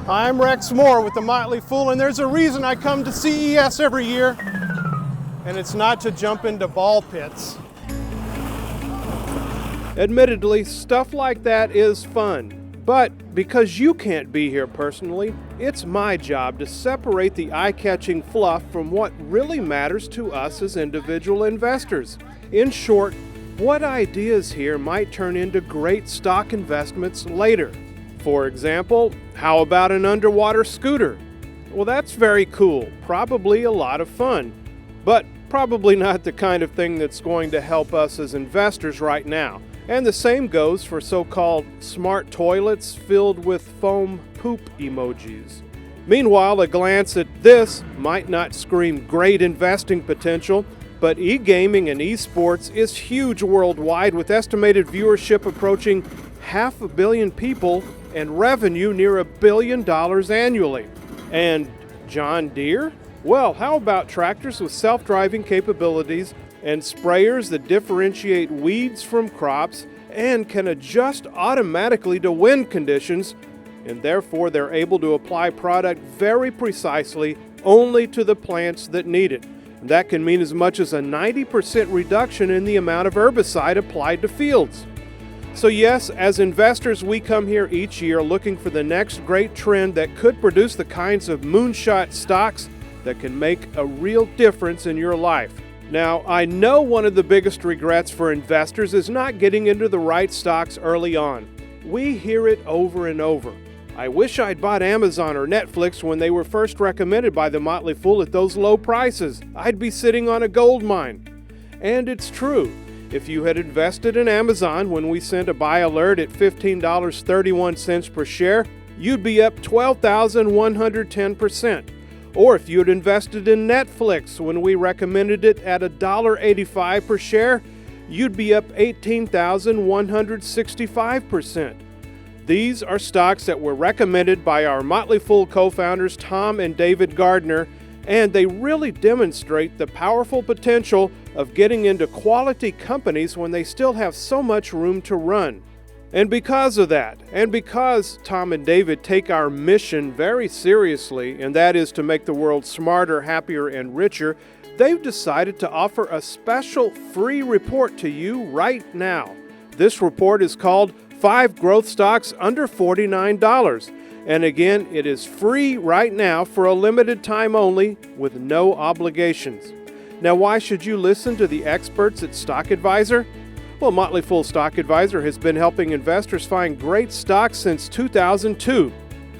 I'm Rex Moore with the Motley Fool, and there's a reason I come to CES every year, and it's not to jump into ball pits. Admittedly, stuff like that is fun, but because you can't be here personally, it's my job to separate the eye-catching fluff from what really matters to us as individual investors. In short, what ideas here might turn into great stock investments later. For example, how about an underwater scooter? Well, that's very cool, probably a lot of fun, but probably not the kind of thing that's going to help us as investors right now. And the same goes for so-called smart toilets filled with foam poop emojis. Meanwhile, a glance at this might not scream great investing potential, but e-gaming and esports is huge worldwide, with estimated viewership approaching 500 million people and revenue near $1 billion annually. And John Deere? Well, how about tractors with self-driving capabilities and sprayers that differentiate weeds from crops and can adjust automatically to wind conditions, and therefore they're able to apply product very precisely only to the plants that need it. And that can mean as much as a 90% reduction in the amount of herbicide applied to fields. So yes, as investors, we come here each year looking for the next great trend that could produce the kinds of moonshot stocks that can make a real difference in your life. Now, I know one of the biggest regrets for investors is not getting into the right stocks early on. We hear it over and over. I wish I'd bought Amazon or Netflix when they were first recommended by the Motley Fool at those low prices. I'd be sitting on a gold mine. And it's true. If you had invested in Amazon when we sent a buy alert at $15.31 per share, you'd be up 12,110%. Or if you had invested in Netflix when we recommended it at $1.85 per share, you'd be up 18,165%. These are stocks that were recommended by our Motley Fool co-founders Tom and David Gardner, and they really demonstrate the powerful potential of getting into quality companies when they still have so much room to run. And because of that, and because Tom and David take our mission very seriously, and that is to make the world smarter, happier, and richer, they've decided to offer a special free report to you right now. This report is called 5 Growth Stocks Under $49. And again, it is free right now for a limited time only with no obligations. Now, why should you listen to the experts at Stock Advisor? Well, Motley Fool Stock Advisor has been helping investors find great stocks since 2002.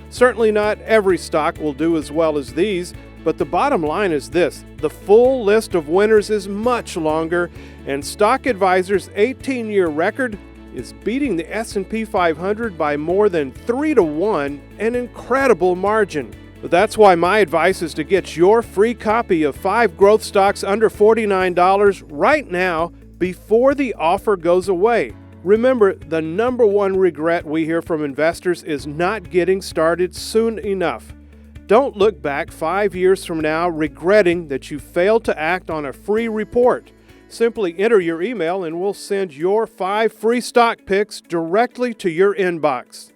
Certainly not every stock will do as well as these, but the bottom line is this: the full list of winners is much longer, and Stock Advisor's 18-year record is beating the S&P 500 by more than 3-1, an incredible margin. But that's why my advice is to get your free copy of 5 Growth Stocks Under $49 right now before the offer goes away. Remember, the number one regret we hear from investors is not getting started soon enough. Don't look back 5 years from now regretting that you failed to act on a free report. Simply enter your email and we'll send your 5 free stock picks directly to your inbox.